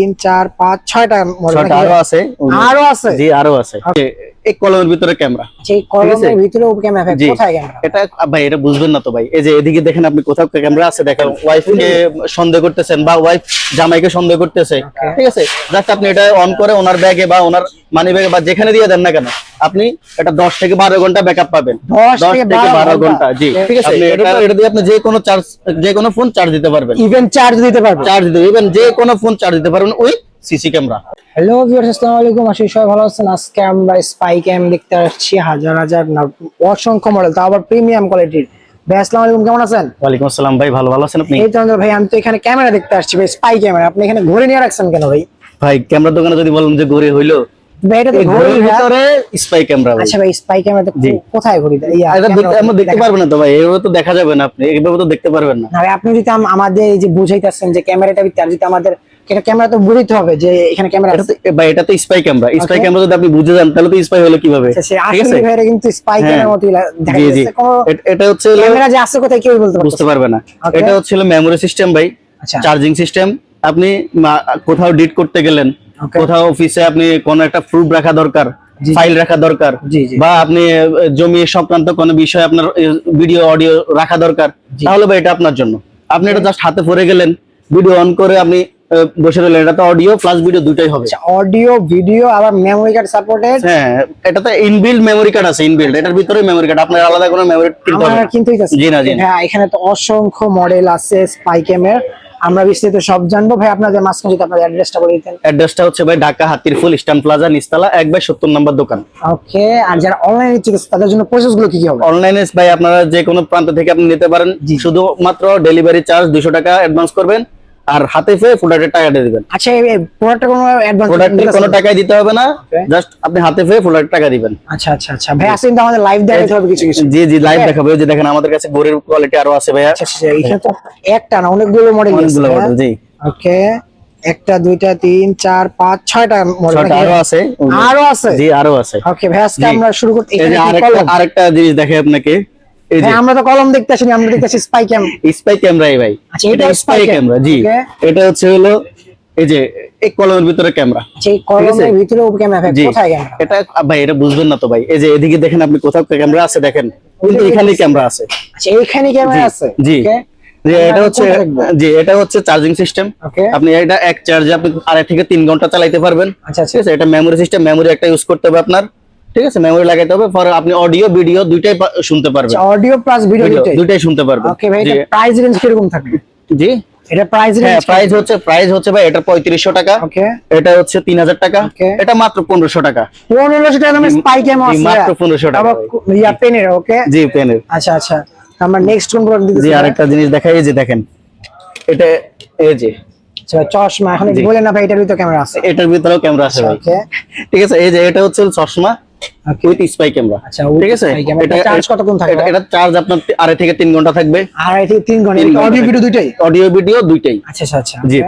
3 4 5 6টা মডেল আরো আছে। আরো আছে জি আরো আছে। এই কলমের ভিতরে ক্যামেরা, এই কলমের ভিতরে ক্যামেরা, কোথায় ক্যামেরা? এটা ভাই এটা বুঝবেন না তো ভাই। এই যে এদিকে দেখেন, আপনি কোথাও ক্যামেরা আছে দেখেন, ওয়াইফকে সন্দেহ করতেছেন বা ওয়াইফ জামাইকে সন্দেহ করতেছে, ঠিক আছে, জাস্ট আপনি এটা অন করে ওনার ব্যাগে বা ওনার মানি ব্যাগে বা যেখানে দিয়ে দেন না কেন, আপনি এটা 10 থেকে 12 ঘন্টা ব্যাকআপ পাবেন। 10 থেকে 12 ঘন্টা, জি ঠিক আছে। এটা দিয়ে আপনি যে কোনো চার্জ, যে কোনো ফোন চার্জ দিতে পারবেন, ইভেন চার্জ দিতে পারবেন, ইভেন যে কোনো ফোন চার্জ দিতে পারবেন ওই সিসি ক্যামেরা। হ্যালো ভিউয়ার্স, আসসালামু আলাইকুম। আশা করি সবাই ভালো আছেন। আজকে আমরা স্পাই ক্যাম দেখতে আসছি, হাজার হাজার না অসংখ্য মডেল, তাও আবার প্রিমিয়াম কোয়ালিটির। ভাই আসসালামু আলাইকুম, কেমন আছেন? ওয়ালাইকুম আসসালাম ভাই, ভালো আছেন আপনি? এই তো ভাই, আমি তো এখানে ক্যামেরা দেখতে আসছি ভাই, স্পাই ক্যামেরা। আপনি এখানে ঘুরে নিয়ে রাখছেন কেন ভাই? ভাই ক্যামেরা দোকানে যদি বলেন যে ঘুরে হইলো, ভাই এটা তো ঘড়ির ভিতরে স্পাই ক্যামেরা। আচ্ছা ভাই, স্পাই ক্যামেরা কোথায় ঘড়ি আমরা দেখতে পারবেন না তো ভাই, এইভাবে তো দেখা যাবে না, আপনি এইভাবে তো দেখতে পারবেন না। ভাই আপনি যদি আমাদের এই যে বুঝাইতেছেন যে ক্যামেরাটা ভিতরে, যদি আমাদের এটা ক্যামেরা তো বুঝাইতে হবে যে এখানে ক্যামেরা আছে ভাই। এটা তো স্পাই ক্যামেরা, স্পাই ক্যামেরা যদি আপনি বুঝে যান তাহলে তো স্পাই হলো কিভাবে? ঠিক আছে ভাই, এটা কিন্তু স্পাই ক্যামেরার মতই দেখা যাচ্ছে। এটা হচ্ছে ক্যামেরা যে আছে কোথায় কেউ বুঝতে পারবে না। এটা হচ্ছে মেমোরি সিস্টেম ভাই, চার্জিং সিস্টেম। আপনি কোথাও ডিট করতে গেলেন, কোথাও অফিসে আপনি কোন একটা প্রুফ রাখা দরকার, ফাইল রাখা দরকার, বা আপনি জমি সংক্রান্ত কোনো বিষয় আপনার ভিডিও অডিও রাখা দরকার, তাহলে ভাই এটা আপনার জন্য। আপনি এটা জাস্ট হাতে পড়ে গেলেন, ভিডিও অন করে আপনি বসে রইলেন, এটা তো অডিও প্লাস ভিডিও দুটাই হবে। অডিও ভিডিও আবার মেমোরি কার্ড সাপোর্টেড। হ্যাঁ, এটা তো ইনবিল্ড মেমোরি কার্ড আছে, ইনবিল্ড, এটার ভিতরে মেমোরি কার্ড, আপনার আলাদা কোনো মেমোরি কিনতে হবে না। জি না, জি না। হ্যাঁ, এখানে তো অসংখ্য মডেল আছে স্পাই ক্যামের, আমরা বিস্তারিত সব জানবো। ভাই আপনাদের মাঝখানে যদি আপনাদের অ্যাড্রেসটা বলে দিতেন। অ্যাড্রেসটা হচ্ছে ভাই ঢাকা হাতিরপুল ইস্টার্ন প্লাজা নিচতলা 1/70 নম্বর দোকান। ওকে, আর যারা অনলাইনে চিকিৎসা তাদের জন্য প্রসেস গুলো কি কি হবে? অনলাইনে ভাই আপনারা যে কোনো প্রান্ত থেকে আপনি নিতে পারেন, শুধুমাত্র ডেলিভারি চার্জ 200 টাকা অ্যাডভান্স করবেন, আর হাতে পেয়ে প্রোডাক্টের টাকা দিয়ে দিবেন। আচ্ছা, এই প্রোডাক্টটা কোনো অ্যাডভান্স, প্রোডাক্টের কোনো টাকাই দিতে হবে না, জাস্ট আপনি হাতে পেয়ে প্রোডাক্টের টাকা দিবেন। আচ্ছা আচ্ছা আচ্ছা ভাই, আসলে কিন্তু আমাদের লাইভ দেখাতে হবে কিছু কিছু। জি জি, লাইভ দেখাবো। এই যে দেখেন আমাদের কাছে গড়ের কোয়ালিটি আরো আছে ভাই। আচ্ছা আচ্ছা, এখানে তো একটা না অনেকগুলো মডেল আছে। অনেকগুলো মডেল, জি। ওকে, একটা দুইটা তিন চার পাঁচ ছয়টা মডেল আরো আছে, আরো আছে, জি আরো আছে। ওকে ভাই, আজকে আমরা শুরু করতে। এই যে আরেকটা জিনিস দেখাই আপনাকে। এই যে আমরা তো কলম দেখতে আসিনি, আমরা দেখতেছি স্পাই ক্যাম। স্পাই ক্যামেরাই ভাই। আচ্ছা, এটা স্পাই ক্যামেরা, জি। এটা হচ্ছে হলো এই যে এই কলমের ভিতরে ক্যামেরা, এই কলমের ভিতরে ক্যামেরা, কোথায় ক্যামেরা? এটা ভাই এটা বুঝবেন না তো ভাই। এই যে এদিকে দেখেন, আপনি কোথাও ক্যামেরা আছে দেখেন, কিন্তু এখানেই ক্যামেরা আছে। আচ্ছা, এইখানে ক্যামেরা আছে, জি। এটা হচ্ছে, জি এটা হচ্ছে চার্জিং সিস্টেম। আপনি এটা এক চার্জে আপনি 2.5 থেকে 3 ঘন্টা চালাতে পারবেন। আচ্ছা ঠিক আছে। এটা মেমোরি সিস্টেম, মেমোরি একটা ইউজ করতে হবে আপনার, ঠিক আছে, মেমোরি লাগাইতে হবে, পরে আপনি অডিও ভিডিও দুইটাই শুনতে পারবেন। অডিও প্লাস ভিডিও দুইটাই শুনতে পারবেন। ওকে ভাই, এটা প্রাইস রেঞ্জ কিরকম থাকবে? জি, এটা প্রাইস রেঞ্জ, প্রাইস হচ্ছে ভাই, এটা 3500 টাকা, ওকে, এটা হচ্ছে 3000 টাকা, এটা মাত্র 1500 টাকা। 1500 টাকা দামে স্পাই ক্যাম আছে, মাত্র 1500 টাকা। ইয়া পেনের, ওকে, জি পেনের। আচ্ছা আচ্ছা, আমরা নেক্সট কোন প্রোডাক্ট দিতেছি? জি আরেকটা জিনিস দেখাই। এই যে দেখেন, এটা এই যে চশমা। এখন বলেন না ভাই, এটার ভিতরে ক্যামেরা আছে? এটার ভিতরেও ক্যামেরা আছে ভাই, ঠিক আছে। এই যে এটা হচ্ছে চশমা উইথ স্পাই ক্যামেরা, ঠিক আছে। এটা চার্জ কতক্ষণ থাকবে? এটা চার্জ আপনার 2.5 থেকে 3 ঘন্টা থাকবে। 2.5 থেকে 3 ঘন্টা, অডিও ভিডিও দুইটাই? অডিও ভিডিও দুইটাই। আচ্ছা আচ্ছা, জি।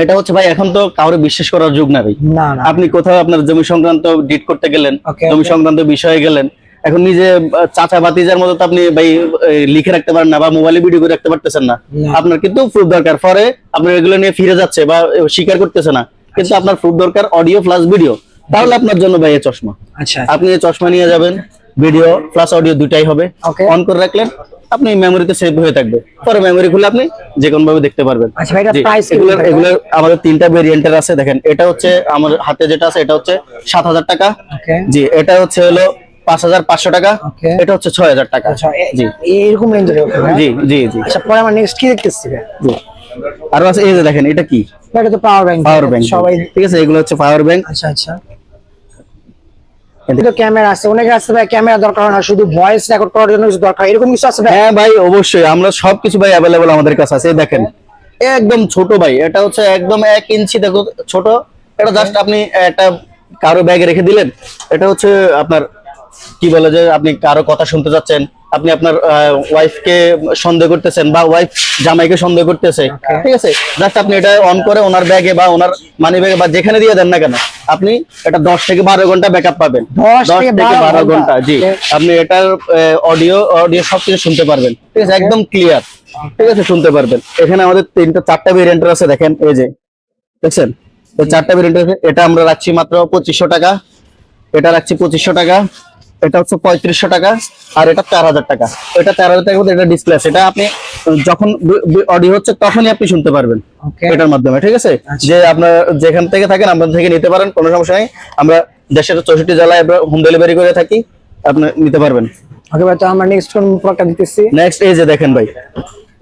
এটা হচ্ছে ভাই, এখন তো কাউরে বিশ্বাস করার যুগ না ভাই। না না, আপনি কোথাও আপনার জমি সংক্রান্ত ডিট করতে গেলেন, জমি সংক্রান্ত বিষয়ে গেলেন, এখন নিজে চাচা ভাতিজার মতো তো আপনি ভাই লিখে রাখতে পারেন না, বা মোবাইলে ভিডিও করে রাখতে পারতেছেন না। আপনার কিন্তু প্রুফ দরকার, পরে আপনার এগুলো নিয়ে ফিরে যাচ্ছে বা স্বীকার করতেছে না, কিন্তু আপনার প্রুফ দরকার অডিও প্লাস ভিডিও, তাহলে আপনার জন্য ভাই এই চশমা। আচ্ছা, আপনি এই চশমা নিয়ে যাবেন, ভিডিও প্লাস অডিও দুটাই হবে, অন করে রাখলেন, আপনি মেমোরিতে সেভ হয়ে থাকবে, পরে মেমোরি খুলে আপনি যে কোনো ভাবে দেখতে পারবেন। আচ্ছা ভাই, এটা প্রাইস এগুলো আমাদের 3টা ভেরিয়েন্টের আছে। দেখেন, এটা হচ্ছে আমার হাতে যেটা আছে, এটা হচ্ছে 7000 টাকা, জি। এটা হচ্ছে হলো 5500 টাকা, এটা হচ্ছে 6000 টাকা, জি এরকম রেঞ্জের। জি জি জি। আচ্ছা, পরে আমরা নেক্সট কি দেখতেছি? জি আরো আছে। এই যে দেখেন, এটা কি? এটা তো পাওয়ার ব্যাংক। সবাই, ঠিক আছে, এগুলো হচ্ছে পাওয়ার ব্যাংক। আচ্ছা আচ্ছা, এটা ক্যামেরা আছে, অনেকে আছে ভাই ক্যামেরা দরকার হয় না, শুধু ভয়েস রেকর্ড করার জন্য কিছু দরকার, এরকম কিছু আছে ভাই? হ্যাঁ ভাই, অবশ্যই, আমরা সবকিছু ভাই अवेलेबल আমাদের কাছে আছে। দেখেন, একদম ছোট ভাই, এটা হচ্ছে একদম 1 ইঞ্চি, দেখো ছোট। এটা জাস্ট আপনি একটা কারো ব্যাগে রেখে দিলেন। এটা হচ্ছে আপনার কি বলে যে আপনি কারো কথা শুনতে যাচ্ছেন, আপনি আপনার ওয়াইফকে সন্দেহ করতেছেন বা ওয়াইফ জামাইকে সন্দেহ করতেছে, ঠিক আছে, জাস্ট আপনি এটা অন করে ওনার ব্যাগে বা ওনার মানি ব্যাগে বা যেখানে দিয়ে দেন না কেন, আপনি এটা 10 থেকে 12 ঘন্টা ব্যাকআপ পাবেন। 10 থেকে 12 ঘন্টা, জি। আপনি এটার অডিও সবকিছু শুনতে পারবেন, ঠিক আছে, একদম ক্লিয়ার, ঠিক আছে, শুনতে পারবেন। এখানে আমাদের 3টা 4টা ভেরিয়েন্ট আছে। দেখেন, এই যে দেখছেন, তো 4টা ভেরিয়েন্ট আছে। এটা আমরা রাখছি মাত্র 2500 টাকা, এটা রাখছি 2500 টাকা, এটা হচ্ছে 3500 টাকা, আর এটা 4000 টাকা। এটা 4000 টাকার মধ্যে এটা ডিসপ্লে, এটা আপনি যখন অডিও হচ্ছে তখনই আপনি শুনতে পারবেন ওকে এটার মাধ্যমে, ঠিক আছে। যে আপনার যেখান থেকে থাকেন আমাদের থেকে নিতে পারেন, কোনো সমস্যা নেই। আমরা দেশের 64 জেলায় আমরা হোম ডেলিভারি করে থাকি, আপনি নিতে পারবেন। ওকে ভাই, তো আমরা নেক্সট কোন প্রোডাক্টটা দিতেছি? নেক্সট এই যে দেখেন ভাই,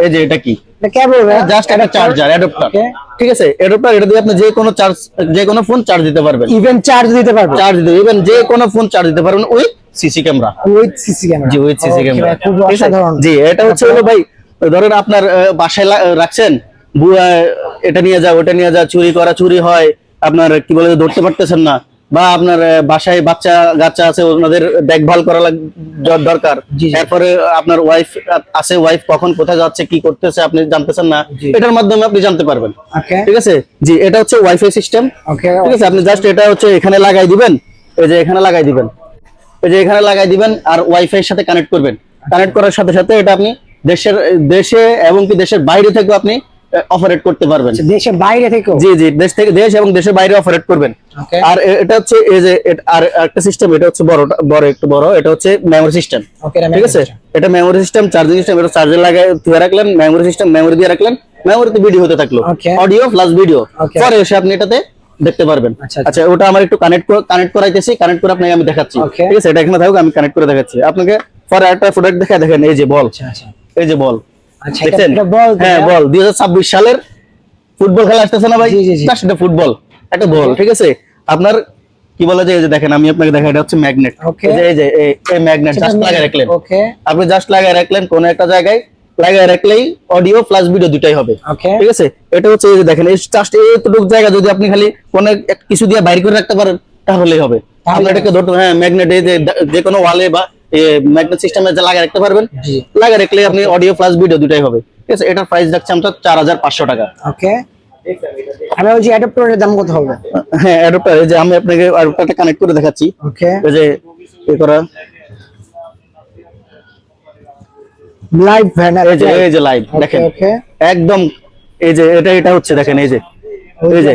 এই যে এটা কি, এটা কেবল ভাই, জাস্ট একটা চার্জার অ্যাডাপ্টার, ওকে ঠিক আছে। অ্যাডাপ্টার, এটা দিয়ে আপনি যে কোনো চার্জ, যে কোনো ফোন চার্জ দিতে পারবেন, ইভেন চার্জ দিতে পারবে, চার্জ দিতে ইভেন যে কোনো ফোন চার্জ দিতে পারবেন with CC camera. With CC camera? G with CC camera, খুব অসাধারণ। জি এটা হচ্ছে হলো ভাই, ধরেন আপনার বাসায় রাখছেন, এটা নিয়ে যাও ওটা নিয়ে যাও, চুরি করা চুরি হয়, আপনার কি বলে ধরতে পারতেছেন না, বা আপনার বাসায় বাচ্চা কাচ্চা আছে ওনাদের দেখভাল করা দরকার, জি, জি। তারপরে আপনার ওয়াইফ আছে, ওয়াইফ কখন কোথায় যাচ্ছে কি করতেছে আপনি জানতেছেন না, জি। এটার মাধ্যমে আপনি জানতে পারবেন, ওকে ঠিক আছে। জি এটা হচ্ছে ওয়াইফাই সিস্টেম, ওকে ঠিক আছে। আপনি জাস্ট এটা হচ্ছে এখানে লাগাই দিবেন, এই যে এখানে লাগাই দিবেন, এই যে এখানে লাগাই দিবেন, আর ওয়াইফাই এর সাথে কানেক্ট করবেন। কানেক্ট করার সাথে সাথে এটা আপনি দেশে এবং কি দেশের বাইরে থেকে আপনি অপারেট করতে পারবেন। দেশের বাইরে থেকেও? জি জি, দেশ এবং দেশের বাইরে অপারেট করবেন। ওকে আর এটা হচ্ছে এই যে আর একটা সিস্টেম, এটা হচ্ছে একটু বড়, এটা হচ্ছে মেমোরি সিস্টেম, ওকে ঠিক আছে। এটা মেমোরি সিস্টেম, চার্জিং সিস্টেম, এটা চার্জার লাগায় ধুয়ে রাখলেন, মেমোরি সিস্টেম, মেমোরি দিয়ে রাখলেন, মেমোরিতে ভিডিও হতে থাকলো, Okay. Audio plus video, Okay. পরে এসে আপনি এটাতে দেখতে পারবেন। আচ্ছা, আচ্ছা ওটা আমার একটু কানেক্ট করাইতেছি, কানেক্ট করে আপনাকে আমি দেখাচ্ছি, Okay. ঠিক আছে। এটা এখানে থাকুক, আমি কানেক্ট করে দেখাচ্ছি আপনাকে। পরে একটা প্রোডাক্ট দেখেন, এই যে বল, আচ্ছা আচ্ছা এই যে বল, আচ্ছা, দেখছেন? এটা বল তো, হ্যাঁ এটা? বল, 2026 সালের ফুটবল খেলা আসতেছে না ভাই, জি, জি, জি। জাস্ট এটা ফুটবল, একটা বল, ঠিক আছে। আপনার কি বলে যে এই যে দেখেন, আমি আপনাকে দেখাই, এটা হচ্ছে ম্যাগনেট, Okay. এই যে এই ম্যাগনেট জাস্ট লাগায় রাখলেন, ওকে আপনি জাস্ট লাগায় রাখলেন কোন একটা জায়গায়, লাগায় রাখলেই অডিও প্লাস ভিডিও দুটাই হবে, ওকে ঠিক আছে। এটা হচ্ছে এই যে দেখেন, এই জাস্ট এইটুকু জায়গা যদি আপনি খালি কোন কিছু দিয়ে বাইর করে রাখতে পারেন তাহলেই হবে। আপনি এটাকে ধরতে, হ্যাঁ ম্যাগনেট, এই যে কোনো ওয়ালে বা ম্যাগনেট সিস্টেমে যে লাগায় রাখতে পারবেন, জি লাগায় রাখলে আপনি অডিও প্লাস ভিডিও দুটাই হবে, ঠিক আছে। এটার প্রাইস রাখছি আমরা 4500 টাকা। ওকে আমি বলছি অ্যাডাপ্টারের দাম কত হবে? হ্যাঁ অ্যাডাপ্টার, এই যে আমি আপনাকে অ্যাডাপ্টারটা কানেক্ট করে দেখাচ্ছি, ওকে এই যে করা, লাইভ ভ্যান, এই যে লাইভ দেখেন, ওকে একদম এই যে এটা হচ্ছে দেখেন, এই যে এই যে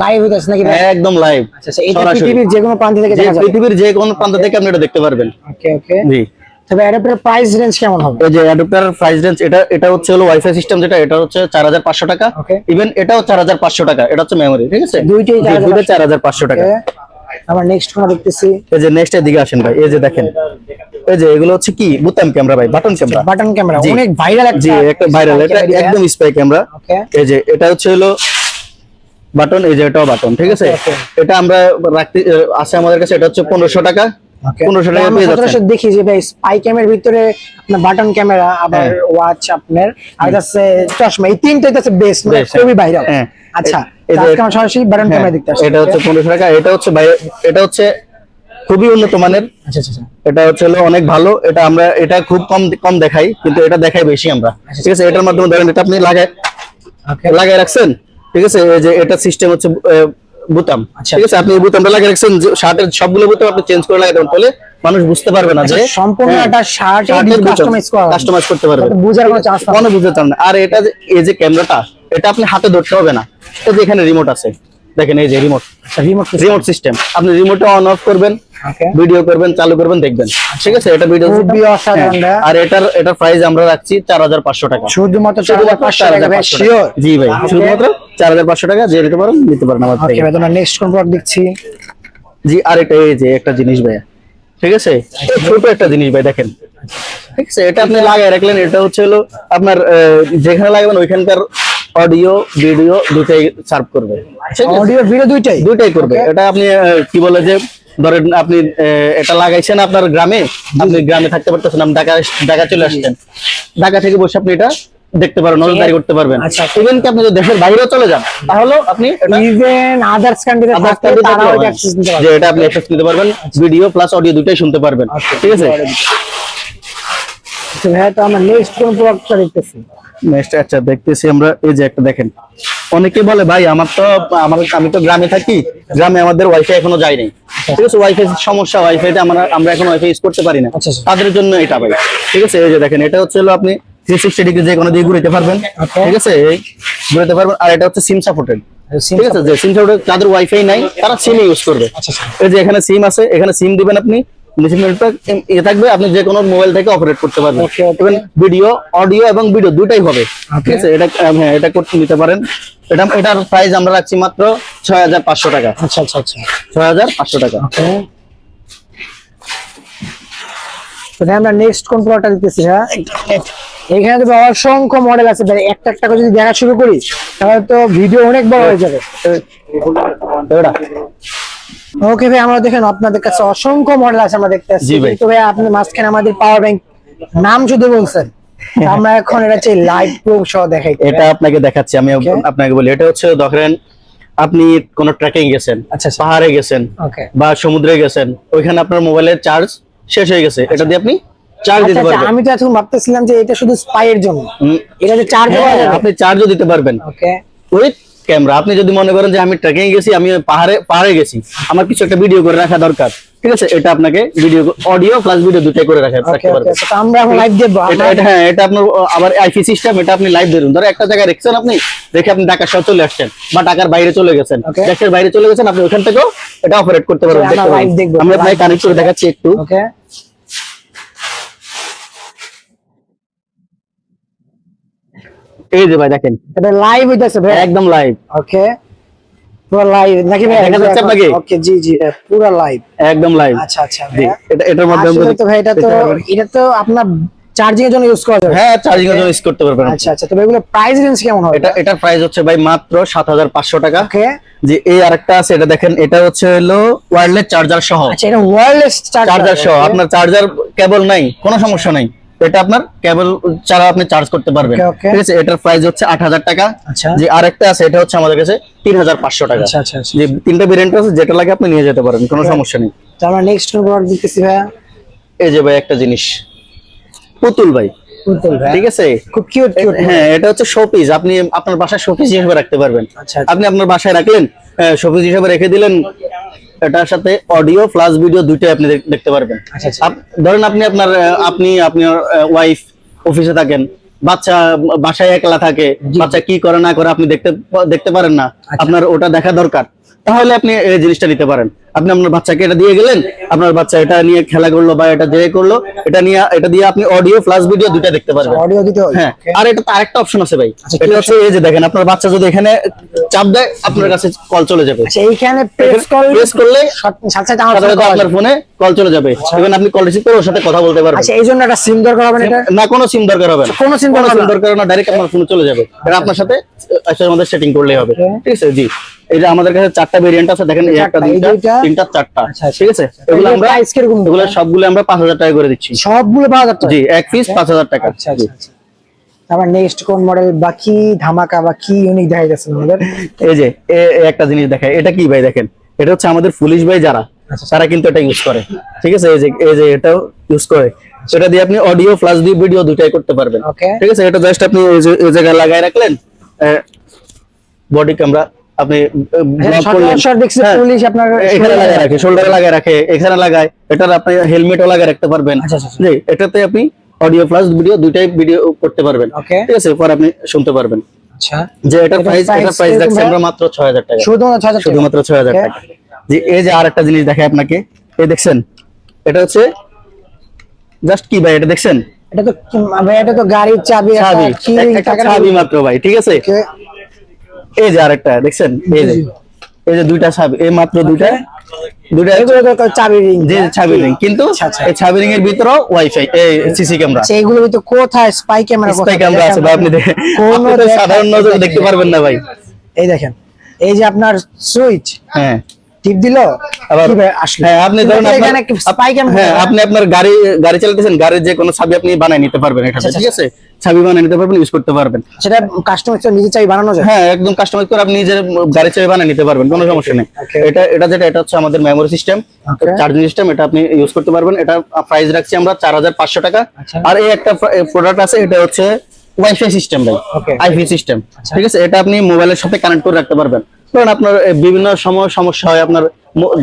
লাইভ হইতাছে নাকি ভাই? একদম লাইভ, আচ্ছা আচ্ছা, এটা পৃথিবীর যে কোনো প্রান্ত থেকে যে দেখা যাবে? পৃথিবীর যে কোনো প্রান্ত থেকে আপনি এটা দেখতে পারবেন। ওকে ওকে জি তবে অ্যাডাপ্টারের প্রাইস রেঞ্জ কেমন হবে? এই যে অ্যাডাপ্টার প্রাইস রেঞ্জ, এটা হচ্ছে হলো ওয়াইফাই সিস্টেম, যেটা এটা হচ্ছে 4500 টাকা, Okay. ইভেন এটাও 4500 টাকা, এটা হচ্ছে মেমোরি, ঠিক আছে। দুইটাই জি, দুইটা 4500 টাকা। ওকে আবার নেক্সট কোন দেখতেছি? এই যে নেক্সট এর দিকে আসেন ভাই, এই যে দেখেন, এই যে এগুলো হচ্ছে কি বুতাম ক্যামেরা ভাই, বাটন ক্যামেরা, বাটন ক্যামেরা, জি। অনেক ভাইরাল একটা, জি একটা ভাইরাল, এটা একদম স্পাই ক্যামেরা। ওকে এই যে এটা হচ্ছে হলো বাটন, এই যে এটাও বাটন, ঠিক আছে। Okay, এটা আমরা রাখতে আছে আমাদের কাছে, এটা হচ্ছে 1500 টাকা, ওকে 1500 টাকা পেয়ে যাচ্ছেন। সচরাচর দেখি যে ভাই স্পাই ক্যামেরার ভিতরে আপনার বাটন ক্যামেরা, আবার ওয়াচ আপনার, আর আছে চশমা, এই তিনটাই হচ্ছে বেস্ট, মানে Best, খুবই ভাইরাল। হ্যাঁ। আচ্ছা এই যে- আজকে আমরা সরাসরি বাটন হ্যাঁ, ক্যামেরা দেখতে আসছি। এটা হচ্ছে 1500 টাকা, এটা হচ্ছে এটা হচ্ছে খুবই উন্নত মানের, আচ্ছা আচ্ছা আচ্ছা। এটা হচ্ছে হলো অনেক ভালো। এটা আমরা এটা খুব কম দেখাই, কিন্তু এটা দেখাই বেশি আমরা, ঠিক আছে। এটার মাধ্যমে ধরেন এটা আপনি ওকে লাগাই রাখছেন, ঠিক আছে। এই যে এটা সিস্টেম হচ্ছে বুতাম, আচ্ছা, ঠিক আছে। আপনি এই বুতামটা লাগিয়ে রাখছেন, শার্টের সবগুলো বুতাম আপনি চেঞ্জ করে লাগাতে পারবেন, তাহলে মানুষ বুঝতে পারবে না যে সম্পূর্ণ একটা শার্ট কাস্টমাইজ করতে পারবে, বুঝার কোনো চান্স কোনো বুঝতে চান না। আর এটা এই যে ক্যামেরাটা, এটা আপনি হাতে ধরতে হবে না, এটা যে এখানে রিমোট আছে, দেখেন এই যে রিমোট রিমোট সিস্টেম, আপনি রিমোটে অন অফ করবেন, ওকে ভিডিও করবেন, চালু করবেন, দেখবেন, ঠিক আছে। এটা ভিডিও খুবই অসাধারণ ভাই। আর এটার প্রাইস আমরা রাখছি 4500 টাকা, শুধুমাত্র 4500 টাকা ভাই, শিওর? জি ভাই, শুধুমাত্র 4500 টাকা, যে নিতে পারেন আমার ওকে থেকে। ভাই, তোমরা নেক্সট কোন প্রোডাক্ট দেখছি? জি আর এটা এই যে একটা জিনিস ভাই, ঠিক আছে, এই ছোট একটা জিনিস ভাই দেখেন, ঠিক আছে। এটা আপনি লাগায় রাখলেন, এটা হচ্ছে হলো আপনার যেখানে লাগাবেন ওইখানকার অডিও ভিডিও দুটাই সার্ভ করবে, ঠিক আছে? অডিও ভিডিও দুইটাই করবে। এটা আপনি কি বলে যে ধরেন আপনি এটা লাগাইছেন আপনার গ্রামে, আপনি গ্রামে থাকতে পারতেছেন, আপনি ঢাকা চলে আসছেন, ঢাকা থেকে বসে আপনি এটা দেখতে পারবেন, নজরদারি করতে পারবেন। আচ্ছা। ইভেন কি আপনি যদি দেশের বাইরেও চলে যান, তাহলেও আপনি এটা ইভেন আদার্স কান্ট্রিতে থাকতে তারাও এটা অ্যাক্সেস দিতে যে পারবে। এটা আপনি অ্যাক্সেস নিতে পারবেন, ভিডিও প্লাস অডিও দুটাই শুনতে পারবেন, ঠিক আছে। তো ভাই, তো আমরা নেক্সট কোন প্রোডাক্টটা দেখতেছি? নেক্সট আচ্ছা দেখতেছি আমরা, এই যে একটা দেখেন, অনেকে বলে ভাই আমি তো গ্রামে থাকি, গ্রামে আমাদের ওয়াইফাই এখনো যায় নাই, ঠিক আছে। ওয়াইফাই সমস্যা, ওয়াইফাইতে আমরা এখন ওয়াইফাই ইউজ করতে পারি না, আচ্ছা, আচ্ছা। তাদের জন্য এটা ভাই, ঠিক আছে। এই যে দেখেন, এটা হচ্ছে হলো আপনি 360 ডিগ্রি যে কোনো দিকে ঘুরাইতে পারবেন, Okay. ঠিক আছে, এই ঘুরাইতে পারবেন। আর এটা হচ্ছে সিম সাপোর্টেড, ঠিক আছে, যে সিম সাপোর্টেড যাদের ওয়াইফাই নাই তারা সিম ইউজ করবে। আচ্ছা আচ্ছা। এই যে এখানে সিম আছে, এখানে সিম দিবেন আপনি, ইয়ে থাকবে, আপনি যে কোনো মোবাইল থেকে অপারেট করতে পারবেন। Okay, okay. এবং ভিডিও, অডিও এবং ভিডিও দুটাই হবে, ঠিক আছে। এটা হ্যাঁ, এটা করতে নিতে পারেন। এটার প্রাইস আমরা রাখছি মাত্র 6500 টাকা। আচ্ছা আচ্ছা আচ্ছা। 6500 টাকা। ওকে, তো ভাই আমরা নেক্সট কোন প্রোডাক্টটা দিতেছি? হ্যাঁ, এখানে তো অসংখ্য মডেল আছে ভাই, একটা একটা করে যদি দেখা শুরু করি তাহলে তো ভিডিও অনেক বড় হয়ে যাবে। এটা ওকে ভাই, আমরা দেখেন আপনাদের কাছে অসংখ্য মডেল আছে আমরা দেখতে পাচ্ছি, জি ভাই। কিন্তু ভাই আপনি মাঝখানে আমাদের পাওয়ার ব্যাংক নাম শুধু বলছেন, তো আমরা এখন এটা চাই লাইট প্রুফ সহ দেখাই। এটা আপনাকে দেখাচ্ছি, আমি Okay. আপনাকে বলি। এটা হচ্ছে ধরেন আপনি কোন ট্রেকিং গেছেন, আচ্ছা আচ্ছা। পাহাড়ে গেছেন ওকে, বা সমুদ্রে গেছেন, ওইখানে আপনার মোবাইলের চার্জ শেষ হয়ে গেছে, এটা দিয়ে আপনি চার্জ দিতে পারবেন। আমি তো এখন ভাবতেছিলাম যে এটা শুধু স্পাইয়ের জন্য, হুম, এটা যে চার্জ হ্যাঁ, আপনি চার্জও দিতে পারবেন ওকে উইথ ক্যামেরা। আপনি যদি মনে করেন যে আমি ট্রেকিং গেছি, আমি পাহাড়ে গেছি, আমার কিছু একটা ভিডিও করে রাখা দরকার, ঠিক আছে, এটা আপনাকে ভিডিও, অডিও প্লাস ভিডিও দুটাই করে ওকে রাখতে ওকে। পারবেন। তো আমরা এখন লাইভ দেব। এটা হ্যাঁ, এটা আপনার আবার আইপি সিস্টেম, এটা আপনি লাইভ ধরুন, ধরো একটা জায়গায় রেখেছেন, আপনি রেখে আপনি ঢাকা শহর চলে আসছেন বা ঢাকার বাইরে চলে গেছেন, Okay. দেশের বাইরে চলে গেছেন, আপনি ওখান থেকেও এটা অপারেট করতে পারবেন। আমরা দেখতে live পারবেন। দেখবো। আমরা প্রায় Live কানেক্ট করে দেখাচ্ছি একটু। ওকে, এই যে ভাই দেখেন, এটা লাইভ হইতাছে ভাই একদম লাইভ, ওকে, পুরো লাইভ নাকি ভাই? দেখা যাচ্ছে আপনাকে? ওকে, জি জি, পুরো লাইভ। একদম লাইভ। আচ্ছা আচ্ছা জি, ভাইয়া। এটার মাধ্যমে আসলে তো ভাই এটা তো আপনার চার্জিং এর জন্য ইউজ করা যাবে। হ্যাঁ, চার্জিং এর জন্য ইউজ করতে পারবেন। আচ্ছা আচ্ছা, তো এগুলো প্রাইস রেঞ্জ কেমন হবে? এটার প্রাইস হচ্ছে ভাই মাত্র 7500 টাকা। ওকে, যে এই আরেকটা আছে, এটা দেখেন, এটা হচ্ছে হলো ওয়্যারলেস চার্জার সহ, আচ্ছা এটা ওয়্যারলেস চার্জার সহ, আপনার চার্জার কেবল নাই, কোনো সমস্যা নাই, এটা আপনার কেবল ছাড়া আপনি চার্জ করতে পারবেন, Okay, okay. ঠিক আছে। এটার প্রাইস হচ্ছে 8000 টাকা। আচ্ছা যে আরেকটা আছে, এটা হচ্ছে আমাদের কাছে 3500 টাকা। আচ্ছা আচ্ছা আচ্ছা। যে তিনটা ভেরিয়েন্ট আছে, যেটা লাগে আপনি নিয়ে যেতে পারেন, কোনো সমস্যা নেই। তো আমরা নেক্সট প্রোডাক্ট দিতেছি ভাইয়া। এই যে ভাই একটা জিনিস, পুতুল ভাই, পুতুল ভাই, ঠিক আছে। খুব কিউট কিউট। হ্যাঁ, এটা হচ্ছে শোপিস, আপনি আপনার বাসায় শোপিস হিসেবে রাখতে পারবেন। আচ্ছা, আপনি আপনার বাসায় রাখলেন, শোপিস হিসেবে রেখে দিলেন, এটার সাথে অডিও প্লাস ভিডিও দুইটাই আপনি দেখতে পারবেন। আচ্ছা, আচ্ছা। ধরেন আপনার ওয়াইফ অফিসে থাকেন, বাচ্চা বাসায় একলা থাকে, বাচ্চা কি করে না করে আপনি দেখতে পারেন না, আপনার ওটা দেখা দরকার, তাহলে আপনি এই জিনিসটা নিতে পারেন। আপনি আপনার বাচ্চাকে এটা দিয়ে গেলেন, আপনার বাচ্চা এটা নিয়ে খেলা করলো বা এটা যে করলো, এটা দিয়ে আপনি অডিও প্লাস ভিডিও দুইটা দেখতে পারবেন। অডিও দিতে হবে। হ্যাঁ, আর এটা তো আরেকটা অপশন আছে ভাই, আচ্ছা, কি এটা হচ্ছে এই যে দেখেন, আপনার বাচ্চা যদি এখানে চাপ দেয়, আপনার কাছে কল চলে যাবে। আচ্ছা, এইখানে প্রেস করলে সাথে সাথে সাথে আপনার ফোনে কল চলে যাবে, এবং আপনি কল রিসিভ করে ওর সাথে কথা বলতে পারবেন। আচ্ছা, এই জন্য একটা সিম দরকার হবে না এটা? না, কোনো সিম দরকার হবে না, কোনো সিম দরকার না। দরকার না, ডাইরেক্ট আপনার ফোনে চলে যাবে, এটা আপনার সাথে আমাদের সেটিং করলেই হবে, ঠিক আছে। জি, এই যে আমাদের কাছে 4টা ভেরিয়েন্ট আছে, দেখেন, এই একটা, এই দুইটা, দুইটা, তিনটা, 4টা, আচ্ছা, আচ্ছা। ঠিক আছে। এগুলো আমরা প্রাইস কিরকম? এগুলো সবগুলো আমরা 5000 টাকা করে দিচ্ছি। সবগুলো 5000 টাকা? জি, এক পিস 5000 টাকা। আচ্ছা আচ্ছা আচ্ছা। তারপর নেক্সট কোন মডেল বাকি ধামাকা বা কি ইউনিক দেখা যাচ্ছে আমাদের? এই যে একটা জিনিস দেখায়, এটা কি ভাই দেখেন, এটা হচ্ছে আমাদের পুলিশ ভাই যারা, তারা কিন্তু এটা ইউজ করে, ঠিক আছে। এই যে এটাও ইউজ করে, এটা দিয়ে আপনি অডিও প্লাস দিয়ে ভিডিও দুটাই করতে পারবেন, Okay. ঠিক আছে। এটা জাস্ট আপনি এই জায়গায় লাগায় রাখলেন, বডি ক্যামেরা আপনি ব্লক করলেন, শর্ট দেখছি হ্যাঁ, পুলিশ আপনার এখানে লাগায় রাখে, শোল্ডারে লাগায় রাখে, এখানে লাগায়, এটার আপনি হেলমেটও লাগায় রাখতে পারবেন। আচ্ছা, আচ্ছা, আচ্ছা। জি, এটাতে আপনি অডিও প্লাস ভিডিও দুটাই ভিডিও করতে পারবেন, Okay. ঠিক আছে। পরে আপনি শুনতে পারবেন। আচ্ছা, যে এটার প্রাইস রাখছি আমরা মাত্র 6000 টাকা, শুধুমাত্র 6000 টাকা? শুধুমাত্র 6000 টাকা। যে এই যে আরেকটা জিনিস দেখাই আপনাকে, এই দেখছেন, এটা হচ্ছে জাস্ট কি ভাই, এটা দেখছেন, এটা তো ভাই, এটা তো গাড়ির চাবি, চাবি, কি একটা চাবি মাত্র ভাই, ঠিক আছে। Okay. এই যে আরেকটা দেখছেন, এই যে দুইটা চাবি, এই মাত্র দুইটা এগুলো তো চাবি রিং। যে চাবি রিং, কিন্তু আচ্ছা, আচ্ছা। এই চাবি রিং এর ভিতরেও ওয়াইফাই, এই সিসি ক্যামেরা, আচ্ছা, এগুলো তো কোথায় স্পাই ক্যামেরা? স্পাই ক্যামেরা আছে ভাই, আপনি কোনো আপনি তো সাধারণ নজরে দেখতে পারবেন না ভাই। এই দেখেন, এই যে আপনার সুইচ হ্যাঁ, টিপ দিল, আবার কি ভাই আসলে? হ্যাঁ, আপনি ধরুন এখানে স্পাই ক্যামেরা। হ্যাঁ, আপনি আপনার গাড়ি চালাতেছেন, গাড়ির যে কোনো চাবি আপনি বানায় নিতে পারবেন এটাতে, ঠিক আছে। চাবি বানিয়ে নিতে পারবেন, ইউজ করতে পারবেন। সেটা কাস্টমার নিজে চাবি বানানো যায়? হ্যাঁ, একদম কাস্টমাইজ করে আপনি নিজের গাড়ি চাবি বানিয়ে নিতে পারবেন, কোনো সমস্যা নেই। Okay. এটা হচ্ছে আমাদের memory system, Okay. Charging system, এটা আপনি ইউজ করতে পারবেন। এটা প্রাইস রাখছি আমরা 4500 টাকা। আচ্ছা। আর এই একটা প্রোডাক্ট আছে, এটা হচ্ছে ওয়াইফাই সিস্টেম ভাই, Okay. আইপি সিস্টেম, ঠিক আছে। এটা আপনি মোবাইলের সাথে কানেক্ট করে রাখতে পারবেন। কারণ আপনার বিভিন্ন সময় সমস্যা হয়, আপনার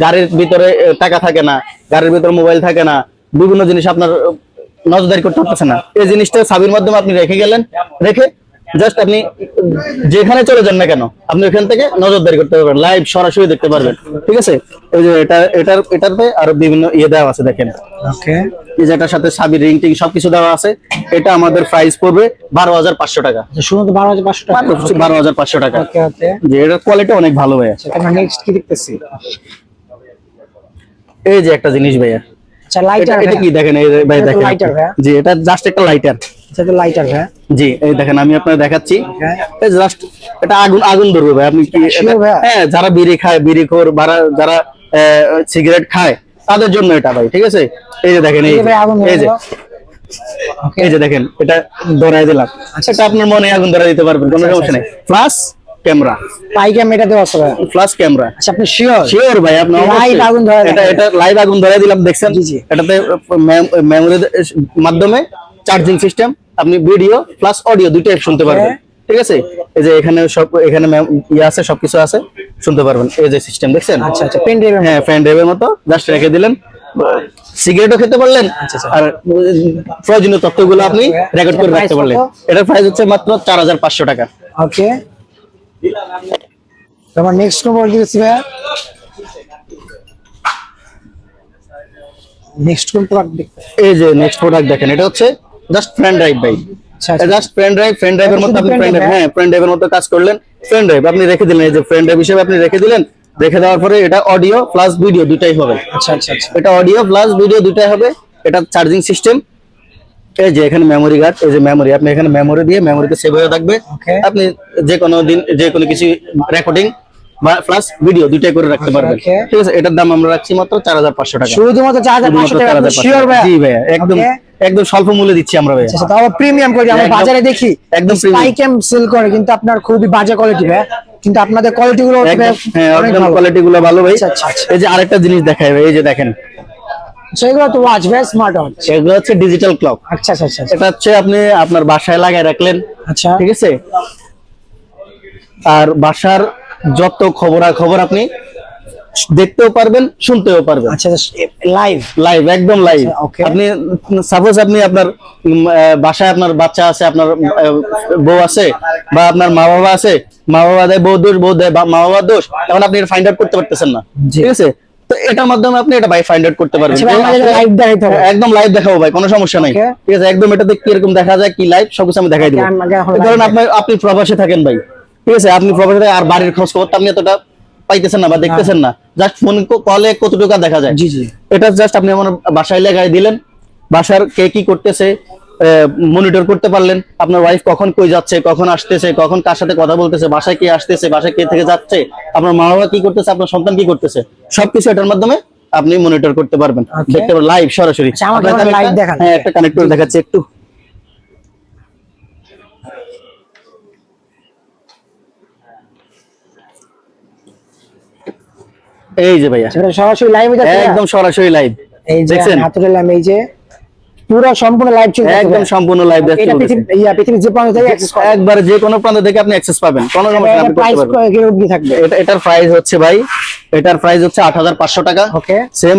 গাড়ির ভিতরে টাকা থাকে না, গাড়ির ভিতরে মোবাইল থাকে না, বিভিন্ন জিনিস আপনার নজরদারি করতে পারতেছেন না, এই জিনিসটা চাবির মাধ্যমে আপনি রেখে গেলেন, রেখে জাস্ট আপনি যেখানে চলে যান না কেন আপনি ওখান থেকে নজরদারি করতে পারবেন, লাইভ সরাসরি দেখতে পারবেন। ঠিক আছে, এই যে এটারতে আরো বিভিন্ন ইয়ে দেওয়া আছে দেখেন, ওকে, এই যে এটার সাথে চাবি রিং টিং সবকিছু দেওয়া আছে। এটা আমাদের প্রাইস পড়বে 12,500 টাকা, শুনুন তো 12,500 টাকা। 12,500 টাকা। ওকে ওকে, যে এটার কোয়ালিটি অনেক ভালো ভাইয়া। আমরা নেক্সট কি দেখতেছি? এই যে একটা জিনিস ভাইয়া, আচ্ছা লাইটার, এটা কি দেখেন, এই যে ভাই দেখেন, লাইটার ভাইয়া, জি এটা জাস্ট একটা লাইটার। আচ্ছা তো লাইটার ভাইয়া, জি এই দেখেন আমি আপনাকে দেখাচ্ছি, হ্যাঁ। এই জাস্ট এটা আগুন আগুন ধরবে ভাই, আপনি কি Sure ভাইয়া? হ্যাঁ, যারা বিড়ি খায়, বিড়িখোর, যারা সিগারেট খায় তাদের জন্য এটা ভাই। ঠিক আছে, এই যে দেখেন, এই যে ভাই আগুন ধরে এই যে গেল। ওকে, এই যে দেখেন, এটা ধরাই দিলাম, এটা আপনার মনে আগুন ধরাই দিতে পারবেন, কোনো সমস্যা নেই। প্লাস ক্যামেরা, পাই ক্যামেরা দেওয়া আছে ভাইয়া। Plus camera. আচ্ছা আপনি শিওর? শিওর ভাই, আপনি Live আগুন ধরাই এটা দিলেন। এটা লাইভ আগুন ধরাই দিলাম, দেখছেন? জি, জি। এটাতে মেমোরির মাধ্যমে চার্জিং সিস্টেম, আপনি ভিডিও প্লাস অডিও দুইটাই শুনতে পারবেন। ঠিক আছে, এই যে এখানে এখানে ইয়ে আছে, সবকিছু আছে, শুনতে পারবেন। এই যে সিস্টেম দেখছেন? আচ্ছা আচ্ছা, পেন ড্রাইভের, হ্যাঁ, ফ্যান ড্রাইভের মতো জাস্ট রেখে দিলেন, সিগারেটও খেতে পারলেন, আর প্রয়োজনীয় তথ্যগুলো আপনি রেকর্ড করে রাখতে পারলেন। এটার প্রাইস হচ্ছে মাত্র 4,500 টাকা। ওকে, তোমার নেক্সট কোন মডেল দিচ্ছি ভাইয়া? নেক্সট কোন প্রোডাক্ট দেখতে? এই যে নেক্সট প্রোডাক্ট দেখেন, এটা হচ্ছে জাস্ট ফ্রেন্ড ড্রাইভ ভাই, আচ্ছা আচ্ছা, জাস্ট ফ্রেন্ড ড্রাইভের মতো আপনি pen drive, হ্যাঁ ফ্রেন্ড ড্রাইভের মতো কাজ করলেন। ফ্রেন্ড ড্রাইভ আপনি রেখে দিলেন, এই যে ফ্রেন্ড ড্রাইভ হিসেবে আপনি রেখে দিলেন, রেখে দেওয়ার পরে এটা অডিও প্লাস ভিডিও দুটাই হবে। আচ্ছা আচ্ছা আচ্ছা, এটা অডিও প্লাস ভিডিও দুটাই হবে। এটা চার্জিং সিস্টেম, এই যে এখানে মেমোরি গার্ড, এই যে মেমোরি, আপনি এখানে মেমোরি দিয়ে মেমোরিতে সেভ হয়ে থাকবে। Okay. আপনি যে কোনো দিন যে কোনো কিছু রেকর্ডিং বা প্লাস ভিডিও দুটাই করে রাখতে পারবেন। Okay. ঠিক আছে, এটার দাম আমরা রাখছি মাত্র 4,500 টাকা। শুধুমাত্র 4,500 টাকা, আপনি শিওর ভাইয়া? জি ভাইয়া, একদম Okay. একদম স্বল্প মূল্যে দিচ্ছি আমরা ভাইয়া। আচ্ছা, তাও প্রিমিয়াম করে আমরা একদম- বাজারে দেখি একদম premium। স্পাই ক্যাম সেল করে, কিন্তু আপনার খুবই বাজে কোয়ালিটি ভাই, কিন্তু আপনাদের কোয়ালিটি গুলো একদম হ্যাঁ, অনেক একদম ভালো। কোয়ালিটি গুলো ভালো ভাই। আচ্ছা, আচ্ছা, আচ্ছা। এই যে আরেকটা জিনিস দেখাই ভাই, এই যে দেখেন, সেগুলো তো ওয়াচ ভাই, স্মার্ট ওয়াচ। এগুলো হচ্ছে ডিজিটাল ক্লক। আচ্ছা আচ্ছা আচ্ছা এটা হচ্ছে আপনি আপনার বাসায় লাগাই রাখলেন, আচ্ছা, ঠিক আছে, আর বাসার যত খবরাখবর আপনি দেখতেও পারবেন, শুনতেও পারবেন, আচ্ছা লাইভ, লাইভ, একদম লাইভ। আচ্ছা, okay. আপনি সাপোজ আপনি আপনার বাসায় আপনার বাচ্চা আছে, আপনার বউ আছে, বা আপনার মা বাবা আছে, মা বাবা দেয় বউ দোষ, বউ দেয় মা বাবা দোষ, এখন আপনি এটা ফাইন্ড আউট করতে পারতেছেন না। জি। ঠিক আছে, তো এটার মাধ্যমে আপনি এটা ভাই ফাইন্ড আউট করতে পারবেন। আচ্ছা ভাই, আমাদের লাইভ দেখাইতে হবে? একদম লাইভ দেখাবো ভাই, কোনো সমস্যা নাই। Okay. ঠিক আছে, একদম এটাতে কিরকম দেখা যায়, কি লাইভ সবকিছু আমি দেখাই দেবো। Okay, আমাকে এখন কারণ live আপনি প্রবাসে থাকেন ভাই, ঠিক আছে, আপনি প্রবাসে থাকেন, আর বাড়ির খোঁজ খবর তো আপনি এতটা পাইতেছেন না বা দেখতেছেন না, জাস্ট ফোন কলে কতটুকু দেখা যায়। জি জি, এটা জাস্ট আপনি আমার বাসায় লাগাই দিলেন, বাসার কে কি করতেছে মনিটর করতে পারলেন, আপনার ওয়াইফ কখন কই যাচ্ছে, কখন আসতেছে, কখন কার সাথে কথা বলতেছে, বাসায় কে আসতেছে, বাসায় কে থেকে যাচ্ছে, আপনার মা বাবা কি করতেছে, আপনার সন্তান কি করতেছে, সবকিছু এটার মাধ্যমে আপনি মনিটর করতে পারবেন, Okay. দেখতে পারবেন লাইভ সরাসরি। আচ্ছা, আমাকে আপনাকে আমি live একটা- দেখান। হ্যাঁ, একটা কানেক্ট করে দেখাচ্ছি একটু। এই যে ভাইয়া, সেটা সরাসরি লাইভে যাচ্ছে, একদম সরাসরি লাইভ, এই যে দেখছেন? হাতে দিলাম, এই যে পুরো সম্পূর্ণ লাইভ চলছে, একদম সম্পূর্ণ লাইভ এটা পৃথিবীর যে প্রান্ত থেকে অ্যাক্সেস করা, একবার যে কোনো প্রান্ত থেকে আপনি অ্যাক্সেস পাবেন, কোনো সমস্যা নেই, আপনি করতে প্রাইস পারবেন। কিরকম কি থাকবে? এটার প্রাইস হচ্ছে ভাই, এটার প্রাইস হচ্ছে 8,500 টাকা। ওকে, সেম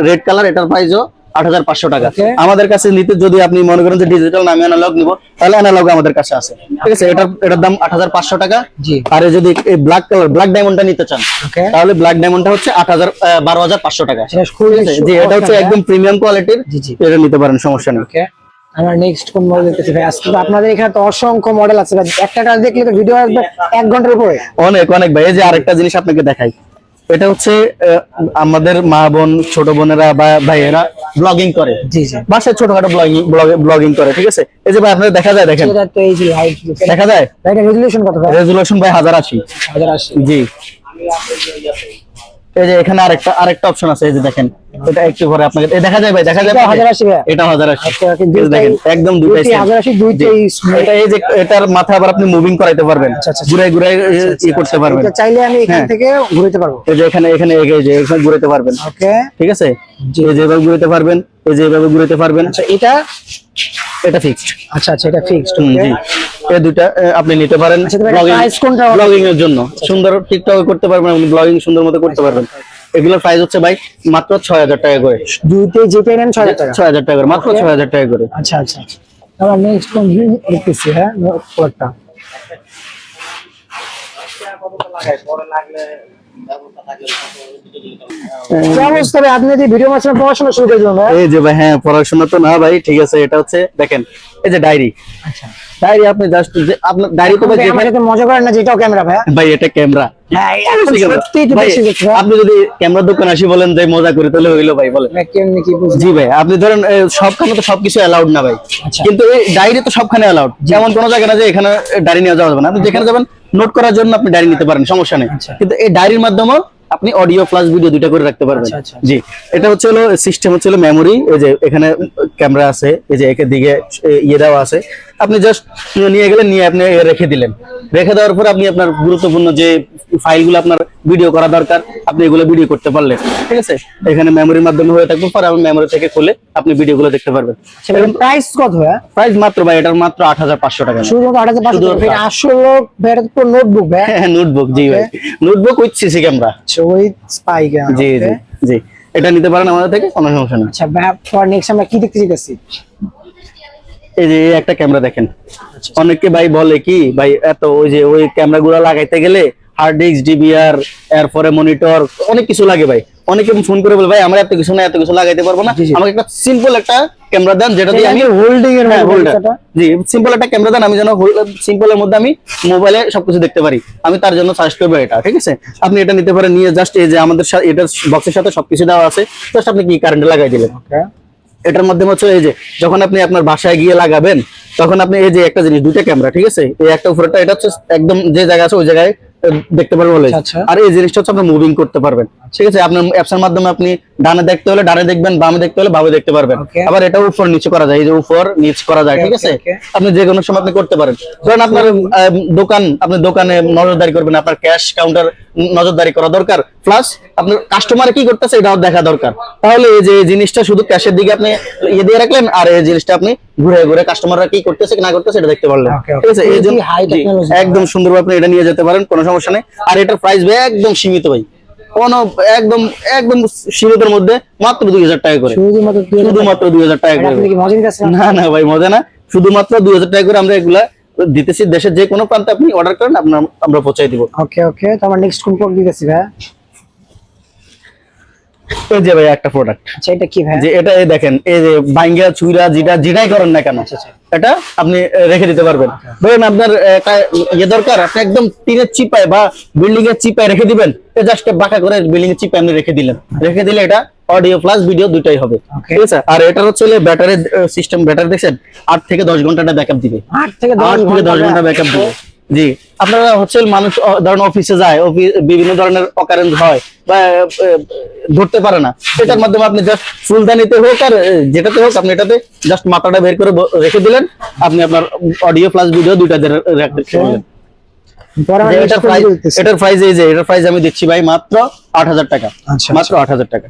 রেড কালার, এটার প্রাইসও 8,500 টাকা। Okay. আমাদের কাছে নিতে যদি আপনি মনে করেন যে ডিজিটাল না আমি অ্যানালগ নিব, তাহলে অ্যানালগ আমাদের কাছে আছে। ঠিক আছে, এটার দাম 8,500 টাকা। জি। আর যদি এই ব্ল্যাক কালার, ব্ল্যাক ডায়মন্ডটা নিতে চান, ওকে, তাহলে ব্ল্যাক ডায়মন্ডটা হচ্ছে 12,500 টাকা। সেটা খুবই ঠিক আছে, জি, এটা হচ্ছে একদম প্রিমিয়াম কোয়ালিটির, জি, জি। এটা নিতে পারেন, সমস্যা নেই। ওকে, আমরা নেক্সট কোন মডেল দেখতেছি ভাই? আজকে তো আপনাদের এখানে তো অসংখ্য মডেল আছে ভাই, একটা দেখলে তো ভিডিও আসবে 1 ঘন্টার উপরে। অনেক অনেক ভাই। এই যে আরেকটা জিনিস আপনাকে দেখাই, এটা হচ্ছে আমাদের মা বোন, ছোট বোনেরা বা ভাইয়েরা ব্লগিং করে, জি জি, বাসায় ছোটখাটো ব্লগিং করে। ঠিক আছে, এই যে ভাই আপনাদের দেখা যায়, দেখেন সেটা তো এই যে লাইভ দেখা যায়, এটা রেজুলেশন কত ভাই? রেজুলেশন ভাই 1080। 1080, জি। এই যে এখানে আরেকটা অপশন আছে, এই যে দেখেন, এটা একটু পরে আপনাকে দেখা যায় ভাই, দেখা যায় এটা আপনাকে? 1080 ভাই? এটা 1080। ওকে, ওকে, এই যে দেখেন, একদম দুটাই same। 1080, দুইটাই এটা এই যে এটার মাথা আবার আপনি মুভিং করাইতে পারবেন, আচ্ছা, আচ্ছা। ঘুরাই ঘুরাই ই করতে পারবেন। এটা চাইলে আমি এখান হ্যাঁ। থেকে ঘুরতে পারবো। এই যে এখানে এখানে এই যে এখানে ঘুরাইতে পারবেন, ওকে, ঠিক আছে, এই যে এভাবে ঘুরাইতে পারবেন, এই যে এভাবে ঘুরাইতে পারবেন। আচ্ছা এটা, এটা ফিক্সড। আচ্ছা আচ্ছা, এটা ফিক্সড। জি, এই দুইটা আপনি নিতে পারেন আচ্ছা, তবে এটা price কোনটা? ব্লগিং এর জন্য। সুন্দর টিকটক করতে পারবেন, আপনি ব্লগিং সুন্দর মতো করতে পারবেন। এগুলোর প্রাইস হচ্ছে ভাই মাত্র 6000 টাকা করে। দুইটাই যেটাই নেন 6000 টাকা। 6000 টাকা করে, মাত্র 6000 টাকা করে। আচ্ছা আচ্ছা, আমরা নেক্সট কোন দেখতেছি। হ্যাঁ, প্রোডাক্টটা কি অবস্থা ভাই? আপনি যদি ভিডিও মাঝখানে পড়াশোনা শুরু করে দিলেন ভাই? এই যে ভাই, হ্যাঁ পড়াশোনা তো না ভাই, ঠিক আছে। এটা হচ্ছে দেখেন, এই যে ডায়েরি, আচ্ছা, ডায়েরি আপনি জাস্ট আপনার ডায়েরি তো ভাই ভাই, আমার যেখানে সাথে মজা করেন না, যেটাও ক্যামেরা ভাই। ভাই এটা ক্যামেরা। হ্যাঁ, এখন সত্যিই তো ভাই, বেশি হচ্ছে ভাই। আপনি যদি ক্যামেরার দোকান আসি বলেন যে মজা করে, তাহলে হইলো ভাই বলেন। ভাই, কেমনি কি বুঝলি? জি ভাই, আপনি ধরেন সবখানে তো সবকিছু অ্যালাউড না ভাই, আচ্ছা। কিন্তু এই ডায়েরি তো সবখানে অ্যালাউড। যেমন কোনো জায়গা না যে এখানে ডায়েরি নিয়ে যাওয়া যাবে না, আপনি যেখানে যাবেন নোট করার জন্য আপনি ডায়েরি নিতে পারেন, সমস্যা নেই। আচ্ছা। কিন্তু এই ডায়েরির মাধ্যমে আপনি অডিও প্লাস ভিডিও দুইটা করে রাখতে পারবেন। আচ্ছা, আচ্ছা। জি, এটা হচ্ছে হলো সিস্টেম, হচ্ছে হলো মেমোরি। এই যে এখানে ক্যামেরা আছে, এই যে একের দিকে ইয়ে দেওয়া আছে। আপনি জাস্ট নিয়ে গেলেন, নিয়ে আপনি রেখে দিলেন। রেখে দেওয়ার পর আপনি আপনার গুরুত্বপূর্ণ যে ফাইলগুলো আপনার ভিডিও করা দরকার, আপনি এগুলো ভিডিও করতে পারলেন, ঠিক আছে। এখানে মেমোরির মাধ্যমে হয়ে থাকবে, পরে আপনি মেমোরি থেকে খুলে আপনি ভিডিওগুলো দেখতে পারবেন। প্রাইস কত ভাই? প্রাইস মাত্র ভাই এটার মাত্র 8500 টাকা। শুধুমাত্র 8500 টাকা। এটা আসলে ভাই, এটা তো নোটবুক ভাই। হ্যাঁ, নোটবুক। জি ভাই, notebook with CC camera. With spy camera. জি জি জি, এটা নিতে পারেন আমাদের থেকে, কোনো সমস্যা নেই। আচ্ছা ভাই, পর নেক্সট আমরা কি দেখতে চাইতেছি? এই যে এই একটা ক্যামেরা দেখেন। অনেকে ভাই বলে কি ভাই, এত ওই যে ওই ক্যামেরা গুলো লাগাইতে গেলে হার্ড ডিস্ক, ডিবিআর, এরপরে মনিটর, অনেক কিছু লাগে ভাই। অনেকে ফোন করে বলে ভাই আমার এত কিছু না, এত কিছু লাগাইতে পারবো না, আমাকে একটা সিম্পল একটা ক্যামেরা দেন যেটা দিয়ে আমি হোল্ডিং এর হোল্ডার। জি, সিম্পল একটা ক্যামেরা দেন, আমি যেন সিম্পলের মধ্যে আমি মোবাইলে সবকিছু দেখতে পারি, আমি তার জন্য সার্চ করবো এটা, ঠিক আছে। আপনি এটা নিতে পারেন, নিয়ে জাস্ট এই যে আমাদের এটার বক্সের সাথে সবকিছু দেওয়া আছে, জাস্ট আপনি কি কারেন্টে লাগাই দিলেন। এটার মাধ্যমে হচ্ছে এই যে যখন আপনি আপনার বাসায় গিয়ে লাগাবেন, তখন আপনি এই যে একটা জিনিস, দুইটা ক্যামেরা, ঠিক আছে, এই একটা উপরেটা, এটা হচ্ছে একদম যে জায়গা আছে ওই জায়গায় দেখতে পারবেন বলে। আচ্ছা। আর এই জিনিসটা হচ্ছে আপনি মুভিং করতে পারবেন, ঠিক আছে। আপনার অ্যাপস এর মাধ্যমে আপনি ডানে দেখতে হলে ডানে দেখবেন, বামে দেখতে হলে বামে দেখতে পারবেন। আবার এটা উপর নিচে করা যায়, এই যে উপর নিচ করা যায়, ঠিক আছে। আপনি যে কোনো সময় আপনি করতে পারেন। ধরেন আপনার দোকান, আপনি দোকানে নজরদারি করবেন, আপনার ক্যাশ কাউন্টার নজরদারি করা দরকার, প্লাস আপনার কাস্টমার কি করতেছে এটাও দেখা দরকার। তাহলে এই যে জিনিসটা শুধু ক্যাশের দিকে আপনি ইয়ে দিয়ে রাখলেন, আর এই জিনিসটা আপনি ঘুরে ঘুরে কাস্টমাররা কি করতেছে না করতেছে এটা দেখতে পারলেন, ঠিক আছে। এই জন্য একদম সুন্দরভাবে আপনি এটা নিয়ে যেতে পারেন, কোনো সমস্যা নেই। আর এটার প্রাইস ভাই একদম সীমিত ভাই, কোন একদম একদম সীমিতের মধ্যে, মাত্র 2000 টাকা করে, শুধুমাত্র 2000 টাকা করে। না না ভাই, মজা না, শুধুমাত্র 2000 টাকা করে আমরা এগুলা দিতেছি। দেশের যে কোনো প্রান্তে আপনি অর্ডার করেন, আমরা পৌঁছাই দিব। ওকে ওকে, তো আমরা নেক্সট কোন প্রোডাক্ট দিতেছি ভাই? এই যে ভাই একটা প্রোডাক্ট। আচ্ছা, এটা কি ভাই? যে এটা এই দেখেন, এই যে বাইঙ্গা চুইরা যেটাই করেন না কেন, এটা আপনি রেখে দিতে পারবেন। ধরেন আপনার একটা ইয়ে দরকার, আপনি একদম টিনের চিপায় বা বিল্ডিং এর চিপায় রেখে দিবেন, জাস্ট বাঁকা করে বিল্ডিং এর চিপায় আপনি রেখে দিলে এটা অডিও প্লাস ভিডিও দুটাই হবে, ঠিক আছে। আর এটা হচ্ছে ব্যাটারি সিস্টেম, ব্যাটারি দেখছেন 8 থেকে 10 ঘন্টাটা ব্যাকআপ দিবে, 8 থেকে 10 ঘন্টা ব্যাকআপ দিবে। জি, আপনারা হচ্ছে মানুষ ধরেন অফিসে যায়, বিভিন্ন ধরনের অকারেন্স হয় বা ধরতে পারে না, এটার মাধ্যমে আপনি জাস্ট ফুলদানিতে হোক আর যেটাতে হোক, আপনি এটাতে জাস্ট মাথাটা বের করে রেখে দিলেন, আপনি আপনার অডিও প্লাস ভিডিও দুইটা রাখতে পারবেন। এটার প্রাইস এই যে এটার প্রাইস আমি দিচ্ছি ভাই মাত্র 8000 টাকা, মাত্র 8000 টাকা।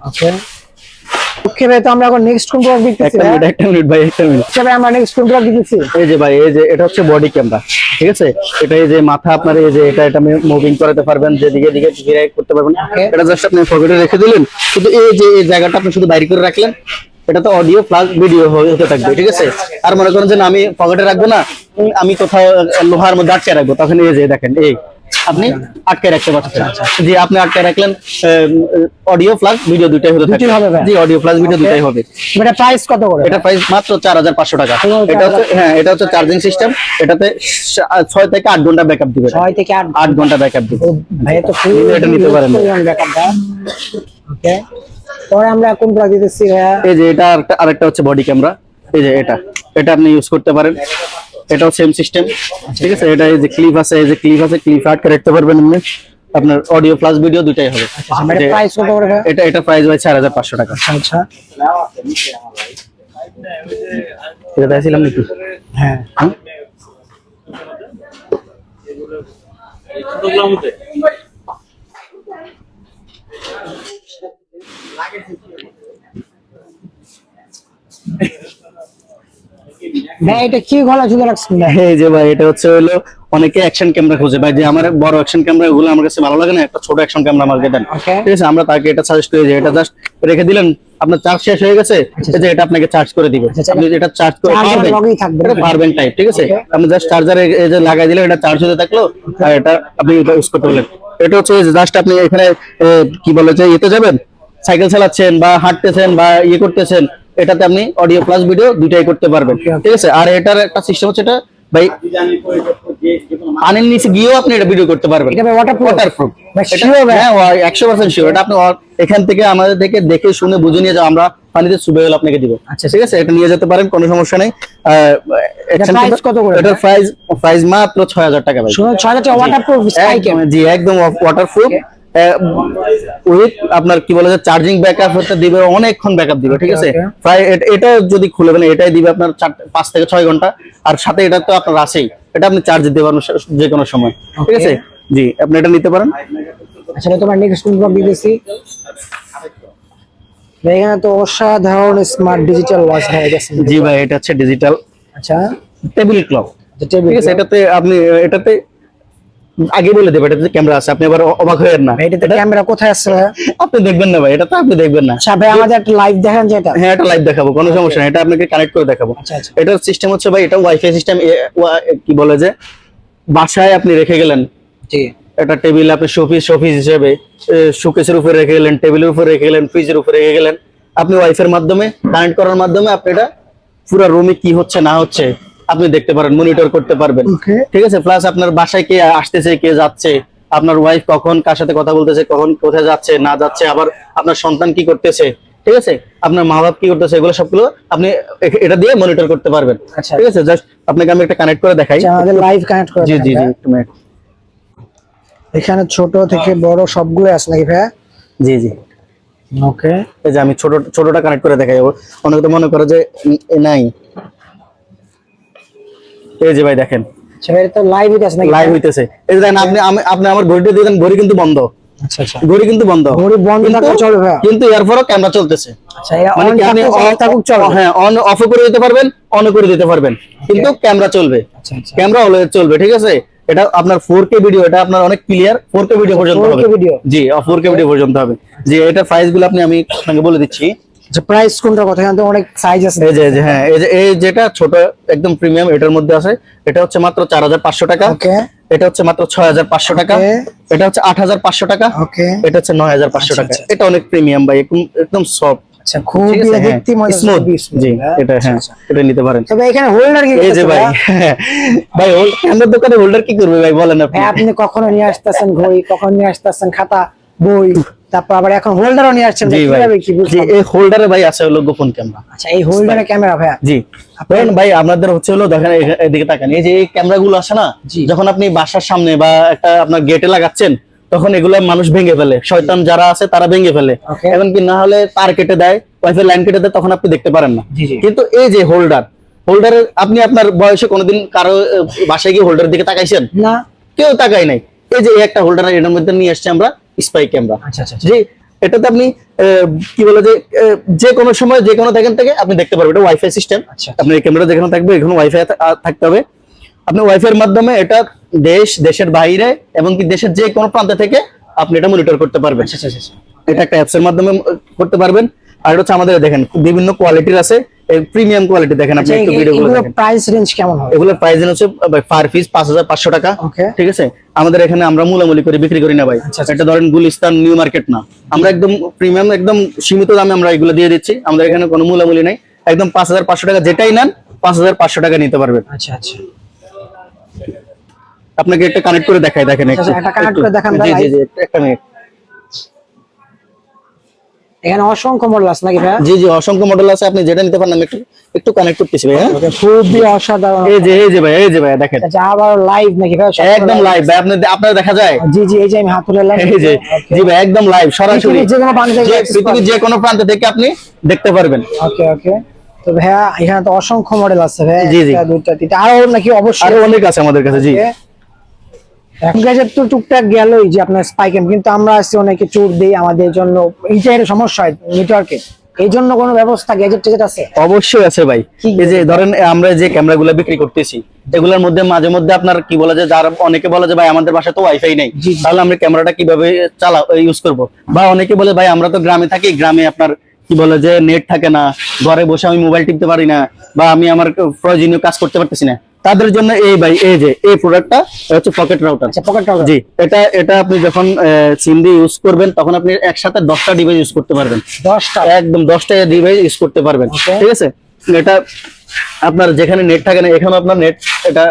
ওকে ভাই, তো আমরা এখন নেক্সট কোন প্রোডাক্ট দেখতেছি? একটা মিনিট ভাই, একটা মিনিট। আচ্ছা ভাই, আমরা নেক্সট কোন প্রোডাক্ট দেখতেছি? এই যে ভাই, এই যে এটা হচ্ছে বডি ক্যামেরা, ঠিক আছে। এটা এই যে মাথা আপনার এই যে এটা মুভিং করাতে পারবেন, যেদিকে দিকে ঘিরে করতে পারবেন। এটা জাস্ট আপনি পকেটে রেখে দিলেন, শুধু এই যে এই জায়গাটা আপনি শুধু বাইরে করে রাখলেন, এটা তো অডিও প্লাস ভিডিও হতে থাকবে, ঠিক আছে। আর মনে করেন যে আমি পকেটে রাখবো না, আমি কোথাও লোহার মধ্যে আটকে রাখবো, তখন এই যে দেখেন এই আপনি আটকে রাখতে পারছেন। জি, আপনি আটকে রাখলেন, অডিও প্লাস ভিডিও দুটাই হতে থাকবে। জি, অডিও প্লাস ভিডিও দুটাই হবে। এটা প্রাইস কত করে? এটা প্রাইস মাত্র 4500 টাকা। এটা হচ্ছে, হ্যাঁ, এটা হচ্ছে চার্জিং সিস্টেম, এটাতে 6 থেকে 8 ঘন্টা ব্যাকআপ দিবে। 6 থেকে 8 ঘন্টা ব্যাকআপ দিবে ভাই, তো এটা নিতে পারেন ব্যাকআপ দাও। ওকে, পরে আমরা কোন প্রোডাক্ট দিতেছি ভাই? এই যে এটা আরেকটা হচ্ছে বডি ক্যামেরা, এই যে এটা আপনি ইউজ করতে পারেন, এটাও সেম সিস্টেম, ঠিক আছে। এটা এই যে ক্লিপ আছে, এই যে ক্লিপ আছে, ক্লিপ আটকে রাখতে পারবেন আপনি, আপনার অডিও প্লাস ভিডিও দুটাই হবে। এটা প্রাইস কত করে ভাই? এটা প্রাইস ভাই 4500 টাকা। আচ্ছা, এটা দেখাইছিলাম নাকি? হ্যাঁ, ভাই এটা কি গলা ঝুলে রাখছেন ভাই? এই যে ভাই এটা হচ্ছে হলো অনেকে অ্যাকশন ক্যামেরা খোঁজে ভাই, যে আমার বড় অ্যাকশন ক্যামেরা গুলো আমার কাছে ভালো লাগে না, একটা ছোট অ্যাকশন ক্যামেরা আমাকে দেন। Okay. ঠিক আছে, আমরা তাকে এটা সাজেস্ট করি যে এটা জাস্ট রেখে দিলেন, আপনার চার্জ শেষ হয়ে গেছে, এই যে এটা আপনাকে চার্জ করে দিবে। আচ্ছা, আপনি এটা চার্জ করে Charger পারবেন, লগেই থাকবে। এটা পারবেন টাইপ। ঠিক আছে, Okay. আপনি জাস্ট চার্জারে এই যে লাগাই দিলেন, এটা চার্জ হতে থাকলো, আর এটা আপনি ইউজ করতে পারলেন। এটা হচ্ছে জাস্ট আপনি এখানে কি বলে যে ইয়েতে যাবেন, সাইকেল চালাচ্ছেন বা হাঁটতেছেন বা ইয়ে করতেছেন, এটাতে আপনি অডিও প্লাস ভিডিও দুইটাই করতে পারবেন। ঠিক আছে, আর এটার একটা সিস্টেম হচ্ছে এটা ভাই পানির নিচে গিয়েও আপনি এটা ভিডিও করতে পারবেন। এটা ভাই waterproof? ওয়াটারপ্রুফ। ভাই sure ভাই? হ্যাঁ 100% শিওর। এটা আপনি এখান থেকে আমাদের থেকে দেখে শুনে বুঝে নিয়ে যাও, আমরা পানিতে চুবে হলে আপনাকে দিব। আচ্ছা, ঠিক আছে, এটা নিয়ে যেতে পারেন, কোনো সমস্যা নেই। price কত করে? এটার প্রাইস মাত্র 6000 টাকা ভাই। শুনুন 6000 টাকা ওয়াটারপ্রুফ স্পাইক। জি একদম ওয়াটারপ্রুফ উইথ আপনার কি বলে যে চার্জিং ব্যাকআপ হতে দিবে, অনেকক্ষণ ব্যাকআপ দিবে। ঠিক আছে, Okay. প্রায় এটা যদি খুলে মানে এটাই দিবে আপনার 5 থেকে 6 ঘন্টা, আর সাথে এটা তো আপনার আছেই, এটা আপনি চার্জ দিতে পারবেন যে কোনো সময়। ঠিক আছে, জি আপনি এটা নিতে পারেন। আচ্ছা তোমার নেক্সট কোন ব্লগ দিতেছি। ভাই এখানে তো অসাধারণ স্মার্ট ডিজিটাল ওয়াচ ভাই গেছে। জি ভাই এটা হচ্ছে ডিজিটাল আচ্ছা টেবিল ক্লক। টেবিল ঠিক আছে, এটাতে আপনি এটাতে আগে বলে দেবে এটাতে ক্যামেরা আছে, আপনি আবার অবাক হয়েন না। ভাই এটাতে ক্যামেরা কোথায় আছে ভাই? আপনি দেখবেন না ভাই, এটা তো আপনি দেখবেন না। আচ্ছা ভাই আমাদের একটা লাইভ দেখান যেটা। হ্যাঁ এটা লাইভ দেখাবো, কোনো সমস্যা নেই, এটা আপনাকে কানেক্ট করে দেখাবো। আচ্ছা, আচ্ছা। এটার সিস্টেম হচ্ছে ভাই, এটা ওয়াইফাই সিস্টেম, কি বলে যে বাসায় আপনি রেখে গেলেন, জি এটা টেবিল আপনি শোপিস হিসেবে শোকেসের উপরে রেখে গেলেন, টেবিলের উপরে রেখে গেলেন, ফ্রিজের উপরে রেখে গেলেন, আপনি ওয়াইফাইয়ের মাধ্যমে কানেক্ট করার মাধ্যমে আপনি এটা পুরো রুমে কি হচ্ছে না হচ্ছে আপনি দেখতে পারেন, মনিটর করতে পারবেন। Okay. ঠিক আছে, প্লাস আপনার বাসায় কে আসতেছে কে যাচ্ছে, আপনার ওয়াইফ কখন কার সাথে কথা বলতেছে, কখন কোথায় যাচ্ছে না যাচ্ছে, আবার আপনার সন্তান কি করতেছে, ঠিক আছে, আপনার মা বাপ কি করতেছে, এগুলো সবগুলো আপনি এটা দিয়ে মনিটর করতে পারবেন। আচ্ছা। ঠিক আছে, জাস্ট আপনাকে আমি একটা কানেক্ট করে দেখাই। আচ্ছা, আমাদের লাইভ কানেক্ট করে জি দেখান জি জি ভাই। একটু minute। এখানে ছোট থেকে বড় সবগুলো আছে নাকি ভাই? জি জি ওকে এই যে আমি ছোটটা কানেক্ট করে দেখাই, অনেকে তো মনে করে যে নাই। এই যে ভাই দেখেন আচ্ছা ভাই এটা তো লাইভ আছে নাকি? লাইভ হইতেছে। এই যে দেখেন আপনি আমার ঘড়িটা দিয়ে দেন, ঘড়ি কিন্তু বন্ধ, আচ্ছা আচ্ছা ঘড়ি কিন্তু বন্ধ, ঘড়ি বন্ধ থাকলে চলবে ভাই? কিন্তু এরপরও ক্যামেরা চলতেছে। আচ্ছা এটা মানে অন কি আপনি থাকুক চলবে? হ্যাঁ অন অফ করে দিতে পারবেন, অন করে দিতে পারবেন, কিন্তু ক্যামেরা চলবে, আচ্ছা আচ্ছা ক্যামেরা অলওয়েজ চলবে। ঠিক আছে, এটা আপনার 4K ভিডিও, এটা আপনার অনেক ক্লিয়ার 4K ভিডিও পর্যন্ত 4K হবে। ভিডিও? জি 4K ভিডিও পর্যন্ত হবে। জি এটা প্রাইস গুলো আমি আপনাকে বলে দিচ্ছি। আচ্ছা প্রাইস কোনটা কথা জানতে অনেক সাইজ আছে। এই যে হ্যাঁ এই যেটা ছোট একদম প্রিমিয়াম এটার মধ্যে আছে, এটা হচ্ছে মাত্র 4500 টাকা। ওকে এটা হচ্ছে মাত্র 6500 টাকা। Okay. এটা হচ্ছে 8500 টাকা। ওকে এটা হচ্ছে 9500 টাকা। আচ্ছা, এটা অনেক প্রিমিয়াম ভাই, একদম সফট, আচ্ছা খুবই দেখতে মজা স্মুথ। জি এটা হ্যাঁ এটা নিতে পারেন। তবে এখানে হোল্ডার কি এই যে ভাই ভাই ক্যামেরার দোকানে হোল্ডার কি করবে ভাই বলেন আপনি? ভাই আপনি কখনো নিয়ে আসতেছেন ঘড়ি, কখনো নিয়ে আসতেছেন খাতা বই, তারপর আবার এখন হোল্ডারও নিয়ে আসছেন। জি ভাই কিভাবে কি জি বুঝলাম? এই হোল্ডারে ভাই আছে হলো গোপন ক্যামেরা। আচ্ছা এই হোল্ডারে ক্যামেরা ভাই? জি দেখেন ভাই আপনাদের হচ্ছে হলো দেখেন এদিকে তাকান, এই যে এই ক্যামেরা গুলো আসে না, জি। যখন আপনি বাসার সামনে বা একটা আপনার গেটে লাগাচ্ছেন, তখন এগুলো মানুষ ভেঙে ফেলে, শয়তান যারা আছে তারা ভেঙে ফেলে, Okay. এমনকি না হলে তার কেটে দেয়, ওয়াইফাই লাইন কেটে দেয়, তখন আপনি দেখতে পারেন না। জি, জি। কিন্তু এই যে হোল্ডারের আপনি আপনার বয়সে কোনোদিন কারো বাসায় গিয়ে হোল্ডারের দিকে তাকাইছেন? না কেউ তাকাই নাই। এই যে এই একটা হোল্ডার এর মধ্যে নিয়ে আসছে আমরা স্পাই ক্যামেরা। আচ্ছা আচ্ছা জি এটাতে আপনি কি বলে যে যে কোনো সময় যে কোনো জায়গা থেকে আপনি দেখতে পারবেন, এটা ওয়াইফাই সিস্টেম। আচ্ছা। আপনি এই ক্যামেরা যেখানে থাকবে এখানে ওয়াইফাই থাকতে হবে, আপনি ওয়াইফাই এর মাধ্যমে এটা দেশের বাইরে এবং কি দেশের যে কোনো প্রান্ত থেকে আপনি এটা মনিটর করতে পারবেন। আচ্ছা আচ্ছা এটা একটা অ্যাপস এর মাধ্যমে করতে পারবেন। আর এটা হচ্ছে আমাদের দেখেন বিভিন্ন কোয়ালিটির আছে, প্রিমিয়াম কোয়ালিটি দেখেন, আপনি একটু ভিডিওগুলো এগুলো দেখেন। প্রাইস রেঞ্জ কেমন হবে? এগুলোর প্রাইস হচ্ছে পার পিস 5500 টাকা। ওকে ঠিক আছে, আমাদের এখানে আমরা মূলামূলি করে বিক্রি করি না ভাই। আচ্ছা, আচ্ছা। এটা ধরেন গুলিস্তান নিউ মার্কেট না, আমরা একদম প্রিমিয়াম একদম সীমিত দামে আমরা এগুলো দিয়ে দিচ্ছি, আমাদের এখানে কোনো মূলামূলি নেই, একদম 5500 টাকা, যেটাই নেন 5500 টাকা নিতে পারবেন। আচ্ছা আচ্ছা আপনাকে একটা কানেক্ট করে দেখাই, দেখেন একটু আচ্ছা, একটা connect করে দেখান জি ভাই। জি জি একটা মিনিট। এখানে অসংখ্য মডেল আছে নাকি ভাই? জি জি অসংখ্য মডেল আছে, আপনি যেটা নিতে পারেন। আমি একটু কানেক্ট করতেছি ভাই। হ্যাঁ ওকে খুবই অসাধারণ। এই যে ভাই দেখেন আচ্ছা আবার লাইভ নাকি ভাই? একদম লাইভ ভাই, আপনার দেখা যায়। জি জি এই যে আমি হাত তুলে নিলাম। এই যে জি ভাই একদম লাইভ সরাসরি পৃথিবীর যে কোনো প্রান্ত থেকে পৃথিবীর যে কোনো প্রান্ত থেকে আপনি দেখতে পারবেন। ওকে ওকে তো ভাইয়া এখানে তো অসংখ্য মডেল আছে ভাই। জি, জি। একটা দুইটা তিনটা আরো নাকি অবশ্যই? আরো অনেক আছে আমাদের কাছে। জি এখন গ্যাজেট তো টুকটাক গেলই যে আপনার স্পাইকেম, কিন্তু আমরা আছি অনেকে চোর দেই, আমাদের জন্য ইন্টারনেটের সমস্যা হয় নেটওয়ার্কে, এই জন্য কোনো ব্যবস্থা গ্যাজেট ট্যাজেট আছে? অবশ্যই আছে ভাই। কি এই যে ধরেন আমরা যে ক্যামেরাগুলো বিক্রি করতেছি এগুলোর মধ্যে মাঝে মধ্যে আপনার কি বলা যায়, যারা অনেকে বলে যে ভাই আমাদের বাসায় তো ওয়াইফাই নেই, জি। তাহলে আমরা ক্যামেরাটা কিভাবে ইউজ করব, বা অনেকে বলে ভাই আমরা তো গ্রামে থাকি, গ্রামে আপনার কি বলে যে নেট থাকে না, ঘরে বসে আমি মোবাইল টিপতে পারি না, বা আমি আমার প্রয়োজনীয় কাজ করতে পারতেছি না, তাদের জন্য এই ভাই এই যে এই প্রোডাক্টটা হচ্ছে পকেট রাউটার। আচ্ছা, পকেট রাউটার। জি, এটা আপনি যখন সিম দিয়ে ইউজ করবেন তখন আপনি একসাথে 10টা ডিভাইস ইউজ করতে পারবেন। 10টা? একদম 10টা ডিভাইস ইউজ করতে পারবেন। Okay. ঠিক আছে, এটা আপনার যেখানে নেট থাকে না এখানে আপনার নেট এটা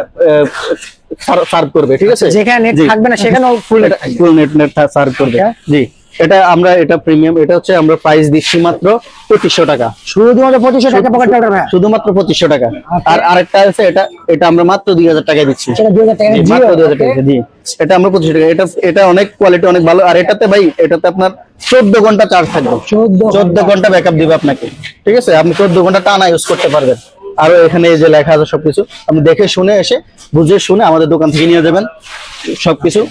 সার্ভ করবে। ঠিক আছে, যেখানে নেট জি। থাকবে না সেখানেও ফুল নেট থাকবে। ফুল নেট সার্ভ করবে। Okay. জি, এটা প্রিমিয়াম, এটা হচ্ছে আমরা প্রাইস দিচ্ছি মাত্র 2500 টাকা। শুধুমাত্র 2500 টাকা পকেট রাউটার ভাই? শুধুমাত্র 2500 টাকা। Okay. আর আরেকটা আছে, এটা আমরা মাত্র 2000 টাকায় দিচ্ছি। সেটা 2000 টাকা জি, জিও? মাত্র 2000 Okay. টাকা। জি, এটা আমরা 2500 টাকা। এটা অনেক কোয়ালিটি, অনেক ভালো। আর এটাতে ভাই এটাতে আপনার 14 ঘন্টা চার্জ থাকবে। 14 ঘন্টা ব্যাকআপ দিবে আপনাকে। ঠিক আছে, আপনি 14 ঘন্টা টানা ইউজ করতে পারবেন। আর এখানে এই যে লেখা আছে সবকিছু, আপনি দেখে শুনে এসে বুঝে শুনে আমাদের দোকান থেকে নিয়ে যাবেন সবকিছু।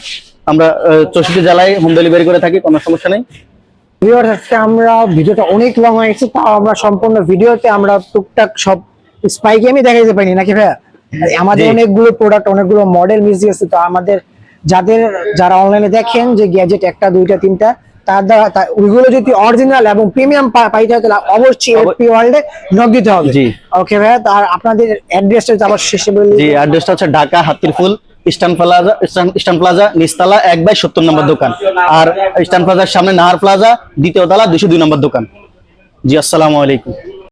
আমরা 64 জেলায় হোম ডেলিভারি করে থাকি, কোনো সমস্যা নেই। ভিউয়ার্স, আজকে আমরা ভিডিওটা অনেক লং হয়ে গেছে, তাও আমরা সম্পূর্ণ ভিডিওতে আমরা টুকটাক সব স্পাইকে আমি দেখাইতে পারিনি নাকি ভাইয়া? আর আমাদের জি। অনেকগুলো প্রোডাক্ট, অনেকগুলো মডেল মিস গেছে। তো আমাদের যারা অনলাইনে দেখেন যে গ্যাজেট 1টা 2টা 3টা, ওইগুলো যদি অরিজিনাল এবং প্রিমিয়াম পাইতে হয় তাহলে অবশ্যই এফপি ওয়ার্ল্ডে নক দিতে হবে। জি। ওকে ভাইয়া, আর আপনাদের অ্যাড্রেসটা আবার শেষে বলে জি, অ্যাড্রেসটা হচ্ছে ঢাকা হাতিরপুল ইস্টার্ন প্লাজা নিচতলা 1/70 নম্বর দোকান। আর ইস্টার্ন প্লাজার সামনে নাহার প্লাজা 2য় তলা 202 নম্বর দোকান। জি, আসসালামু আলাইকুম।